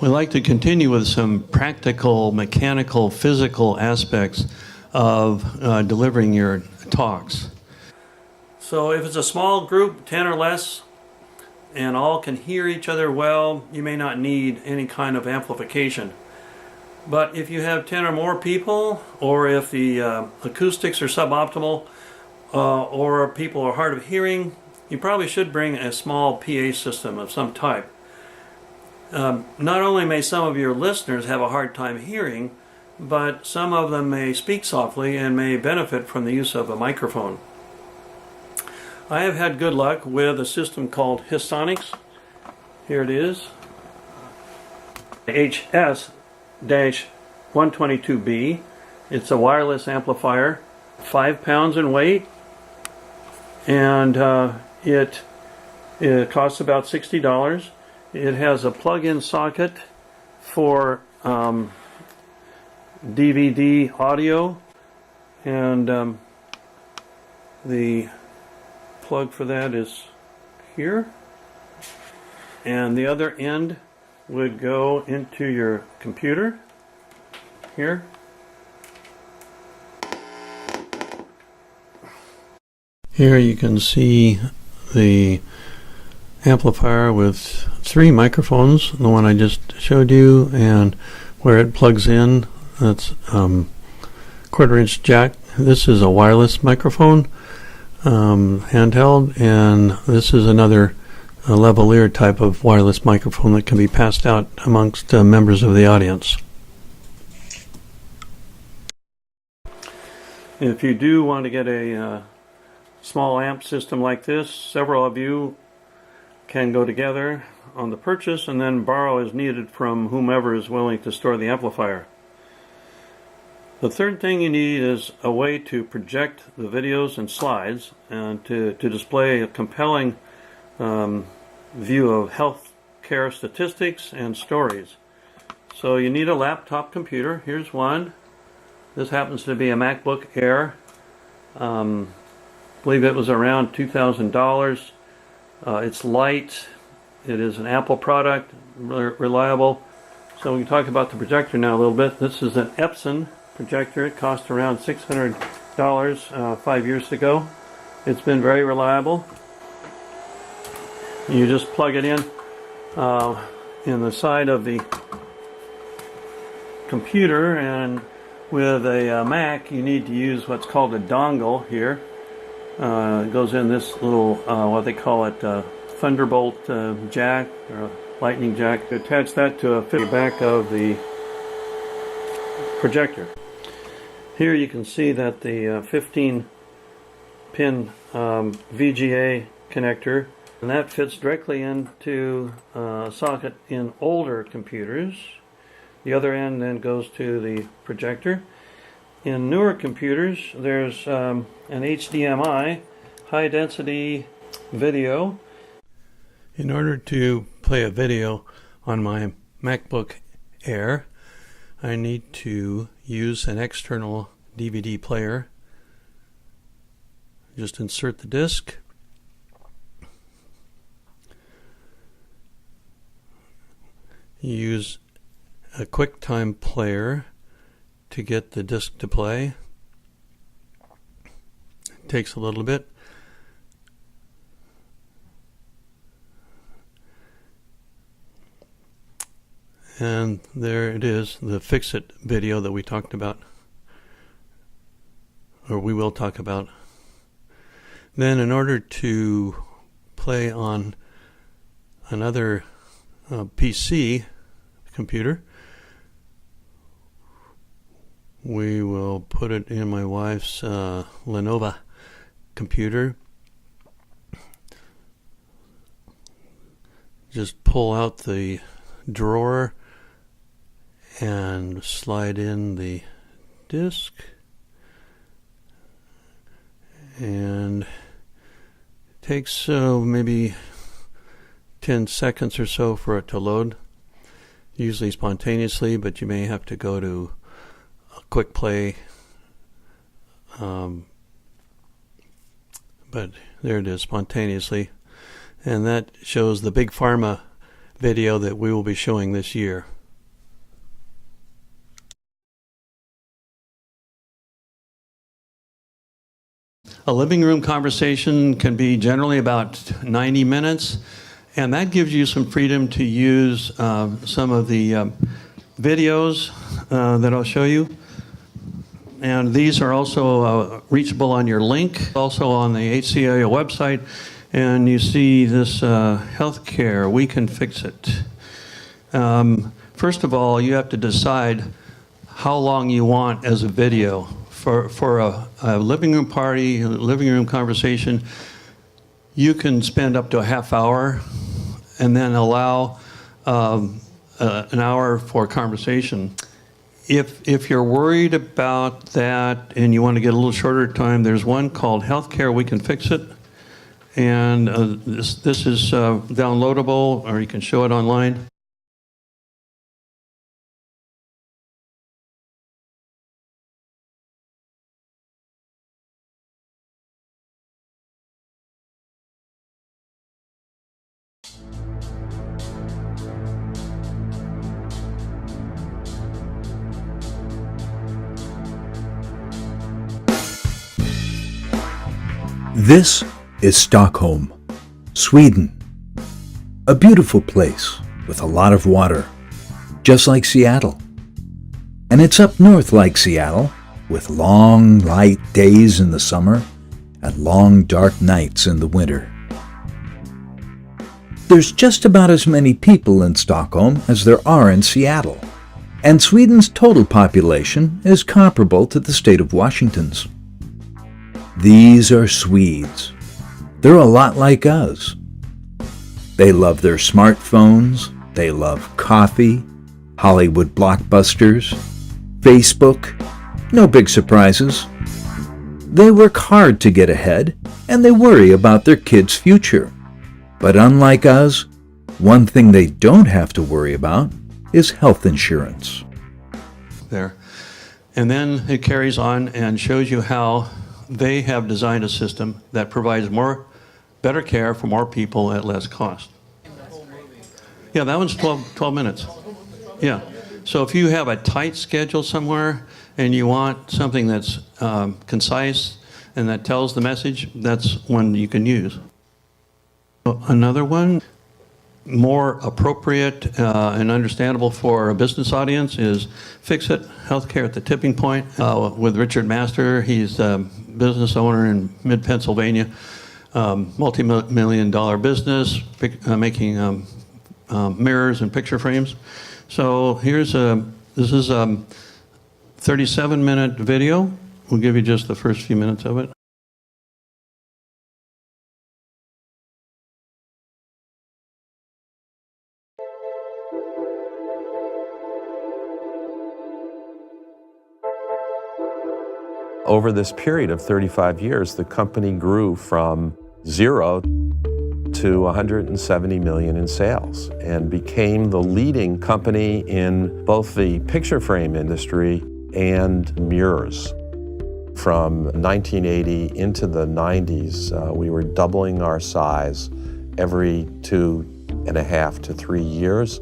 We'd like to continue with some practical, mechanical, physical aspects of delivering your talks. So if it's a small group, 10 or less, and all can hear each other well, you may not need any kind of amplification. But if you have 10 or more people, or if the acoustics are suboptimal, or people are hard of hearing, you probably should bring a small PA system of some type. Not only may some of your listeners have a hard time hearing, but some of them may speak softly and may benefit from the use of a microphone. I have had good luck with a system called Hissonics. Here it is. HS-122B. It's a wireless amplifier, 5 pounds in weight, and it costs about $60. It has a plug-in socket for DVD audio, and the plug for that is here, and the other end would go into your computer here. Here you can see the amplifier with 3 microphones, the one I just showed you, and where it plugs in, that's quarter-inch jack. This is a wireless microphone, handheld, and this is another lavalier type of wireless microphone that can be passed out amongst members of the audience. If you do want to get a small amp system like this, several of you can go together on the purchase and then borrow as needed from whomever is willing to store the amplifier. The third thing you need is a way to project the videos and slides and to display a compelling view of health care statistics and stories. So you need a laptop computer. Here's one. This happens to be a MacBook Air. I believe it was around $2,000. It's light. It is an Apple product, reliable. So we can talk about the projector now a little bit. This is an Epson projector. It cost around $600 5 years ago. It's been very reliable. You just plug it in the side of the computer, and with a Mac you need to use what's called a dongle here. It goes in this little, what they call it, Thunderbolt jack, or a lightning jack. Attach that to the back of the projector. Here you can see that the 15-pin VGA connector, and that fits directly into a socket in older computers. The other end then goes to the projector. In newer computers, there's an HDMI, high density video. In order to play a video on my MacBook Air, I need to use an external DVD player. Just insert the disc. Use a QuickTime player to get the disc to play. It takes a little bit. And there it is, the Fix-It video that we talked about, or we will talk about. Then in order to play on another PC computer, we will put it in my wife's Lenovo computer. Just pull out the drawer and slide in the disc, and it takes maybe 10 seconds or so for it to load, usually spontaneously, but you may have to go to a quick play. But there it is, spontaneously, and that shows the Big Pharma video that we will be showing this year. A living room conversation can be generally about 90 minutes, and that gives you some freedom to use some of the videos that I'll show you. And these are also reachable on your link, also on the HCIO website. And you see this healthcare, we can fix it. First of all, you have to decide how long you want as a video. For a living room party, a living room conversation, you can spend up to a half hour and then allow an hour for conversation. If you're worried about that and you want to get a little shorter time, there's one called Healthcare, We Can Fix It. And this is downloadable, or you can show it online. This is Stockholm, Sweden. A beautiful place with a lot of water, just like Seattle. And it's up north like Seattle, with long light days in the summer and long dark nights in the winter. There's just about as many people in Stockholm as there are in Seattle, and Sweden's total population is comparable to the state of Washington's. These are Swedes. They're a lot like us. They love their smartphones, they love coffee, Hollywood blockbusters, Facebook, no big surprises. They work hard to get ahead, and they worry about their kids' future. But unlike us, one thing they don't have to worry about is health insurance. There. And then it carries on and shows you how they have designed a system that provides better care for more people at less cost. Yeah, that one's 12 minutes. Yeah. So if you have a tight schedule somewhere and you want something that's concise and that tells the message, that's one you can use. Another one, more appropriate and understandable for a business audience, is Fix It, Healthcare at the Tipping Point, with Richard Master. He's a business owner in mid-Pennsylvania, multi-million-dollar business, making mirrors and picture frames. So here's this is a 37-minute video. We'll give you just the first few minutes of it. Over this period of 35 years, the company grew from 0 to 170 million in sales and became the leading company in both the picture frame industry and mirrors. From 1980 into the 90s, we were doubling our size every 2.5 to 3 years.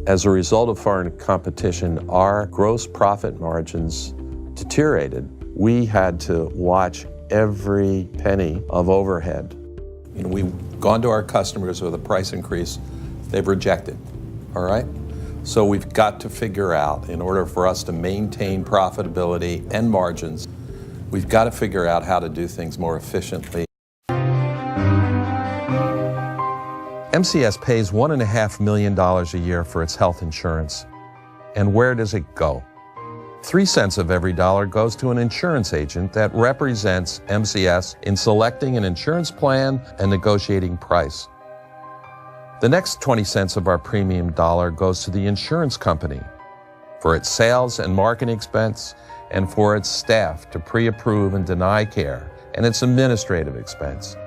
As a result of foreign competition, our gross profit margins deteriorated. We had to watch every penny of overhead. We've gone to our customers with a price increase they've rejected, all right? So we've got to figure out, in order for us to maintain profitability and margins, we've got to figure out how to do things more efficiently. MCS pays $1.5 million a year for its health insurance. And where does it go? 3 cents of every dollar goes to an insurance agent that represents MCS in selecting an insurance plan and negotiating price. The next 20 cents of our premium dollar goes to the insurance company for its sales and marketing expense and for its staff to pre-approve and deny care and its administrative expense.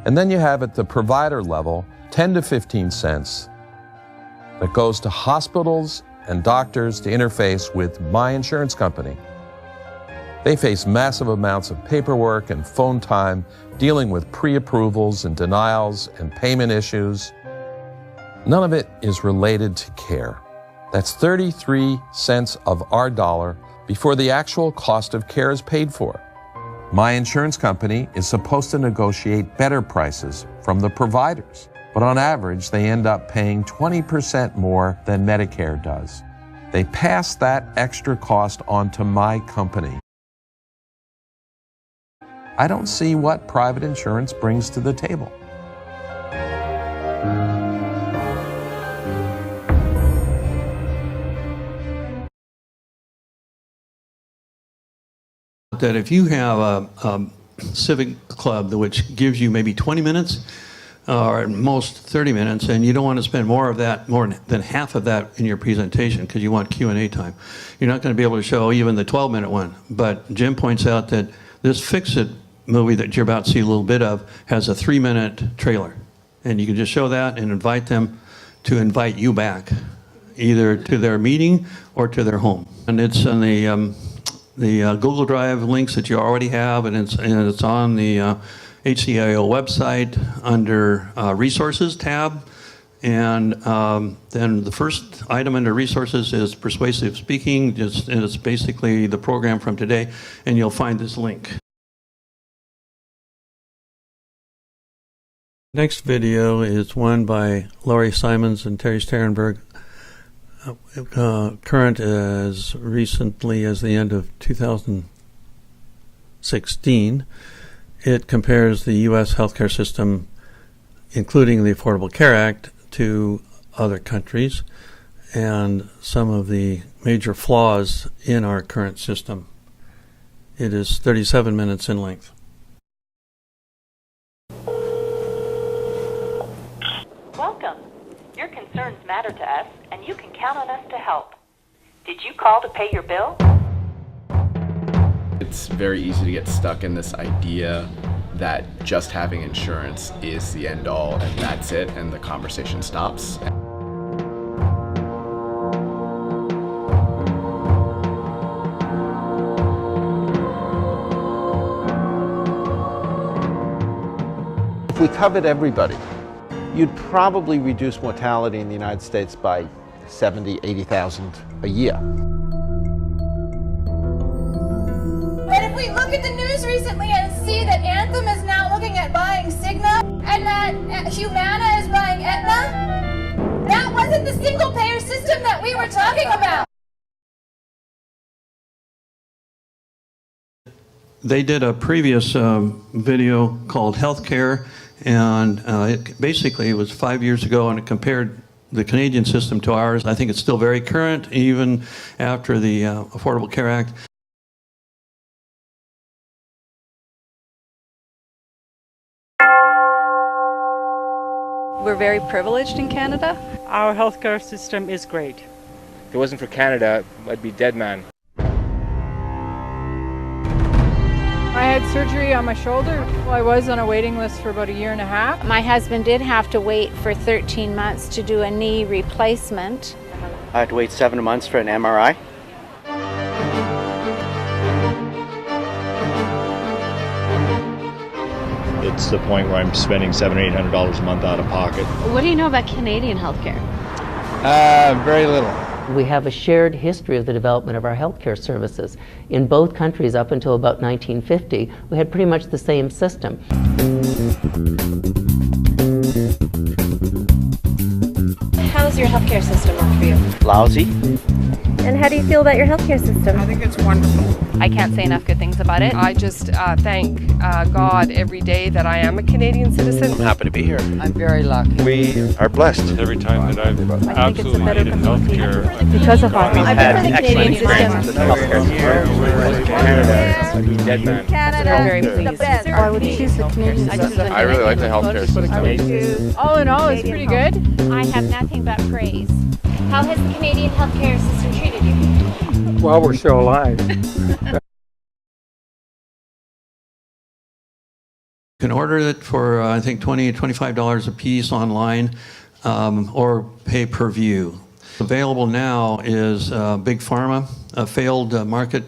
And then you have at the provider level 10 to 15 cents that goes to hospitals and doctors to interface with my insurance company. They face massive amounts of paperwork and phone time dealing with pre-approvals and denials and payment issues. None of it is related to care. That's 33 cents of our dollar before the actual cost of care is paid for. My insurance company is supposed to negotiate better prices from the providers, but on average, they end up paying 20% more than Medicare does. They pass that extra cost on to my company. I don't see what private insurance brings to the table. That if you have a civic club which gives you maybe 20 minutes or at most 30 minutes, and you don't want to spend more than half of that in your presentation because you want Q&A time, you're not going to be able to show even the 12-minute one. But Jim points out that this Fix-It movie that you're about to see a little bit of has a 3-minute trailer, and you can just show that and invite them to invite you back, either to their meeting or to their home. And it's on the Google Drive links that you already have, and it's on the HCIO website under Resources tab. And then the first item under Resources is Persuasive Speaking, and it's basically the program from today, and you'll find this link. Next video is one by Laurie Simons and Terry Sterenberg, current as recently as the end of 2016. It compares the U.S. healthcare system, including the Affordable Care Act, to other countries and some of the major flaws in our current system. It is 37 minutes in length. Welcome. Your concerns matter to us, and you can count on us to help. Did you call to pay your bill? It's very easy to get stuck in this idea that just having insurance is the end all and that's it, and the conversation stops. If we covered everybody, you'd probably reduce mortality in the United States by 70, 80,000 a year. But if we look at the news recently and see that Anthem is now looking at buying Cigna and that Humana is buying Aetna, that wasn't the single payer system that we were talking about. They did a previous video called Healthcare, and it was 5 years ago, and it compared the Canadian system to ours. I think it's still very current, even after the Affordable Care Act. We're very privileged in Canada. Our healthcare system is great. If it wasn't for Canada, I'd be dead man. I had surgery on my shoulder. I was on a waiting list for about 1.5 years. My husband did have to wait for 13 months to do a knee replacement. I had to wait 7 months for an MRI. It's the point where I'm spending $700 or $800 a month out of pocket. What do you know about Canadian healthcare? Very little. We have a shared history of the development of our healthcare services. In both countries up until about 1950, we had pretty much the same system. How's your healthcare system work for you? Lousy. And how do you feel about your healthcare system? I think it's wonderful. I can't say enough good things about it. I just thank God every day that I am a Canadian citizen. I'm happy to be here. I'm very lucky. We are blessed. Every time that I've absolutely needed healthcare, Because of our We've had excellent experiences with healthcare here. Canada, I'd be dead man. Canada. I'm very pleased. I would choose the Canadian system. I really like the healthcare system. All in all, it's pretty good. I have nothing but praise. How has the Canadian healthcare system treated you? Well, we're still alive. You can order it for, I think, $20, $25 a piece online, or pay per view. Available now is Big Pharma, a failed market,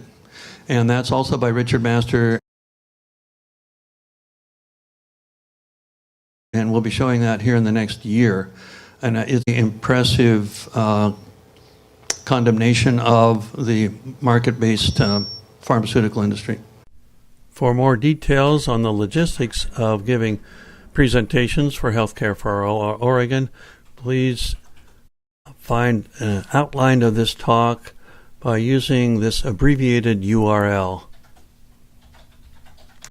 and that's also by Richard Master. And we'll be showing that here in the next year. and it's an impressive condemnation of the market-based pharmaceutical industry. For more details on the logistics of giving presentations for Healthcare for All Oregon, please find an outline of this talk by using this abbreviated URL.